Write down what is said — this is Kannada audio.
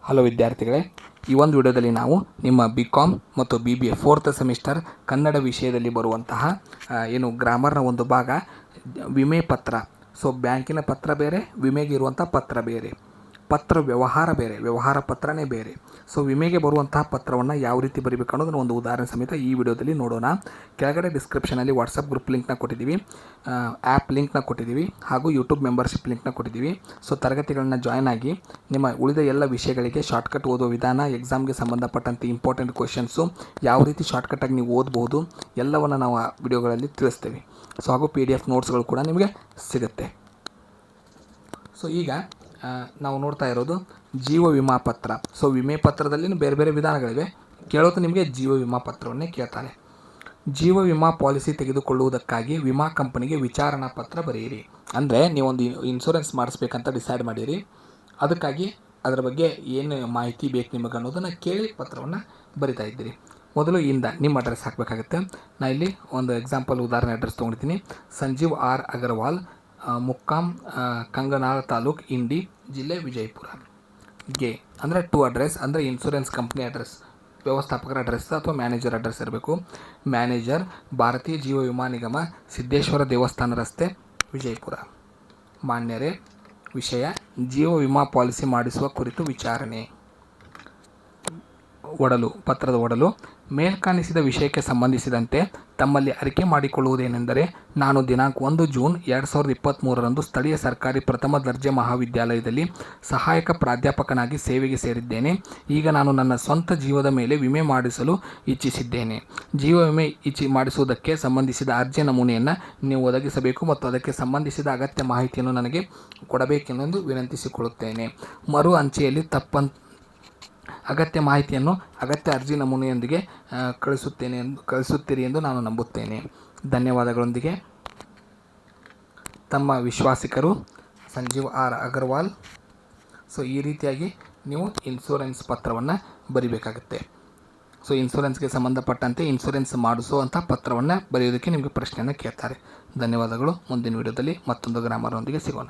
ಹಲೋ ವಿದ್ಯಾರ್ಥಿಗಳೇ, ಈ ಒಂದು ವಿಡಿಯೋದಲ್ಲಿ ನಾವು ನಿಮ್ಮ BCom ಮತ್ತು BBA 4th ಸೆಮಿಸ್ಟರ್ ಕನ್ನಡ ವಿಷಯದಲ್ಲಿ ಬರುವಂತಹ ಗ್ರಾಮರ್ನ ಒಂದು ಭಾಗ ವಿಮೆ ಪತ್ರ. ಸೊ ಬ್ಯಾಂಕಿನ ಪತ್ರ ಬೇರೆ, ವಿಮೆಗೆ ಇರುವಂಥ ಪತ್ರ ಬೇರೆ, ಪತ್ರ ವ್ಯವಹಾರ ಬೇರೆ, ವ್ಯವಹಾರ ಪತ್ರನೇ ಬೇರೆ. ಸೊ ವಿಮೆಗೆ ಬರುವಂತಹ ಪತ್ರವನ್ನು ಯಾವ ರೀತಿ ಬರೀಬೇಕು ಅನ್ನೋದನ್ನು ಒಂದು ಉದಾಹರಣೆ ಸಮೇತ ಈ ವಿಡಿಯೋದಲ್ಲಿ ನೋಡೋಣ. ಕೆಳಗಡೆ ಡಿಸ್ಕ್ರಿಪ್ಷನಲ್ಲಿ ವಾಟ್ಸಪ್ ಗ್ರೂಪ್ ಲಿಂಕ್ನ ಕೊಟ್ಟಿದ್ದೀವಿ, ಆ್ಯಪ್ ಲಿಂಕ್ನ ಕೊಟ್ಟಿದ್ದೀವಿ, ಹಾಗೂ ಯೂಟ್ಯೂಬ್ ಮೆಂಬರ್ಶಿಪ್ ಲಿಂಕ್ನ ಕೊಟ್ಟಿದ್ದೀವಿ. ಸೊ ತರಗತಿಗಳನ್ನ ಜಾಯ್ನ್ ಆಗಿ ನಿಮ್ಮ ಉಳಿದ ಎಲ್ಲ ವಿಷಯಗಳಿಗೆ ಶಾರ್ಟ್ಕಟ್ ಓದೋ ವಿಧಾನ, ಎಕ್ಸಾಮ್ಗೆ ಸಂಬಂಧಪಟ್ಟಂತೆ ಇಂಪಾರ್ಟೆಂಟ್ ಕ್ವೆಶನ್ಸು ಯಾವ ರೀತಿ ಶಾರ್ಟ್ಕಟಾಗಿ ನೀವು ಓದ್ಬೋದು ಎಲ್ಲವನ್ನು ನಾವು ಆ ವಿಡಿಯೋಗಳಲ್ಲಿ ತಿಳಿಸ್ತೇವೆ. ಸೊ ಹಾಗೂ PDF ನೋಟ್ಸ್ಗಳು ಕೂಡ ನಿಮಗೆ ಸಿಗುತ್ತೆ. ಸೊ ಈಗ ನಾವು ನೋಡ್ತಾ ಇರೋದು ಜೀವ ವಿಮಾ ಪತ್ರ. ಸೊ ವಿಮೆ ಪತ್ರದಲ್ಲಿ ಬೇರೆ ಬೇರೆ ವಿಧಾನಗಳಿವೆ. ಕೇಳೋದು ನಿಮಗೆ ಜೀವ ವಿಮಾ ಪತ್ರವನ್ನೇ ಕೇಳ್ತಾನೆ. ಜೀವ ವಿಮಾ ಪಾಲಿಸಿ ತೆಗೆದುಕೊಳ್ಳುವುದಕ್ಕಾಗಿ ವಿಮಾ ಕಂಪನಿಗೆ ವಿಚಾರಣಾ ಪತ್ರ ಬರೆಯಿರಿ. ಅಂದರೆ ನೀವೊಂದು ಇನ್ಶೂರೆನ್ಸ್ ಮಾಡಿಸ್ಬೇಕಂತ ಡಿಸೈಡ್ ಮಾಡಿರಿ, ಅದಕ್ಕಾಗಿ ಅದರ ಬಗ್ಗೆ ಏನು ಮಾಹಿತಿ ಬೇಕು ನಿಮಗೆ ಅನ್ನೋದನ್ನು ಕೇಳಿ ಪತ್ರವನ್ನು ಬರಿತಾ ಇದ್ದೀರಿ. ಮೊದಲು ನಿಮ್ಮ ಅಡ್ರೆಸ್ ಹಾಕಬೇಕಾಗುತ್ತೆ. ನಾನು ಇಲ್ಲಿ ಒಂದು ಎಕ್ಸಾಂಪಲ್ ಉದಾಹರಣೆ ಅಡ್ರೆಸ್ ತೊಗೊಂಡಿದ್ದೀನಿ. ಸಂಜೀವ್ R ಅಗರ್ವಾಲ್, ಮುಕ್ಕಾಂ ಕಂಗನಾಳ ತಾಲೂಕು, ಇಂಡಿ, ಜಿಲ್ಲೆ ವಿಜಯಪುರ. ಗೆ ಅಂದರೆ ಟು ಅಡ್ರೆಸ್ ಅಂದರೆ ಇನ್ಶೂರೆನ್ಸ್ ಕಂಪ್ನಿ ಅಡ್ರೆಸ್, ವ್ಯವಸ್ಥಾಪಕರ ಅಡ್ರೆಸ್ ಅಥವಾ ಮ್ಯಾನೇಜರ್ ಅಡ್ರೆಸ್ ಇರಬೇಕು. ಮ್ಯಾನೇಜರ್ ಭಾರತೀಯ ಜೀವ ವಿಮಾ ನಿಗಮ, ಸಿದ್ದೇಶ್ವರ ದೇವಸ್ಥಾನ ರಸ್ತೆ, ವಿಜಯಪುರ. ಮಾನ್ಯರೇ, ವಿಷಯ ಜೀವ ವಿಮಾ ಪಾಲಿಸಿ ಮಾಡಿಸುವ ಕುರಿತು ವಿಚಾರಣೆ. ಪತ್ರದ ಒಡಲು ಮೇಲ್ಕಾಣಿಸಿದ ವಿಷಯಕ್ಕೆ ಸಂಬಂಧಿಸಿದಂತೆ ತಮ್ಮಲ್ಲಿ ಅರಿಕೆ ಮಾಡಿಕೊಳ್ಳುವುದೇನೆಂದರೆ, ನಾನು ದಿನಾಂಕ 1 ಜೂನ್ 2023 ಸ್ಥಳೀಯ ಸರ್ಕಾರಿ ಪ್ರಥಮ ದರ್ಜೆ ಮಹಾವಿದ್ಯಾಲಯದಲ್ಲಿ ಸಹಾಯಕ ಪ್ರಾಧ್ಯಾಪಕನಾಗಿ ಸೇವೆಗೆ ಸೇರಿದ್ದೇನೆ. ಈಗ ನಾನು ನನ್ನ ಸ್ವಂತ ಜೀವದ ಮೇಲೆ ವಿಮೆ ಮಾಡಿಸಲು ಇಚ್ಛಿಸಿದ್ದೇನೆ. ಜೀವ ವಿಮೆ ಮಾಡಿಸುವುದಕ್ಕೆ ಸಂಬಂಧಿಸಿದ ಅರ್ಜಿ ನಮೂನೆಯನ್ನು ನೀವು ಒದಗಿಸಬೇಕು ಮತ್ತು ಅದಕ್ಕೆ ಸಂಬಂಧಿಸಿದ ಅಗತ್ಯ ಮಾಹಿತಿಯನ್ನು ನನಗೆ ಕೊಡಬೇಕೆಂದು ವಿನಂತಿಸಿಕೊಳ್ಳುತ್ತೇನೆ. ಮರು ಅಂಚೆಯಲ್ಲಿ ಅಗತ್ಯ ಮಾಹಿತಿಯನ್ನು ಅಗತ್ಯ ಅರ್ಜಿ ನಮೂನೆಯೊಂದಿಗೆ ಕಳಿಸುತ್ತೀರಿ ಎಂದು ನಾನು ನಂಬುತ್ತೇನೆ. ಧನ್ಯವಾದಗಳೊಂದಿಗೆ ತಮ್ಮ ವಿಶ್ವಾಸಿಕರು ಸಂಜೀವ್ R ಅಗರ್ವಾಲ್. ಸೊ ಈ ರೀತಿಯಾಗಿ ನೀವು ಇನ್ಶೂರೆನ್ಸ್ ಪತ್ರವನ್ನು ಬರಿಬೇಕಾಗುತ್ತೆ. ಸೊ ಇನ್ಶೂರೆನ್ಸ್ಗೆ ಸಂಬಂಧಪಟ್ಟಂತೆ ಇನ್ಶೂರೆನ್ಸ್ ಮಾಡಿಸುವಂಥ ಪತ್ರವನ್ನು ಬರೆಯೋದಕ್ಕೆ ನಿಮಗೆ ಪ್ರಶ್ನೆಯನ್ನು ಕೇಳ್ತಾರೆ. ಧನ್ಯವಾದಗಳು. ಮುಂದಿನ ವಿಡಿಯೋದಲ್ಲಿ ಮತ್ತೊಂದು ಗ್ರಾಮರ್ನೊಂದಿಗೆ ಸಿಗೋಣ.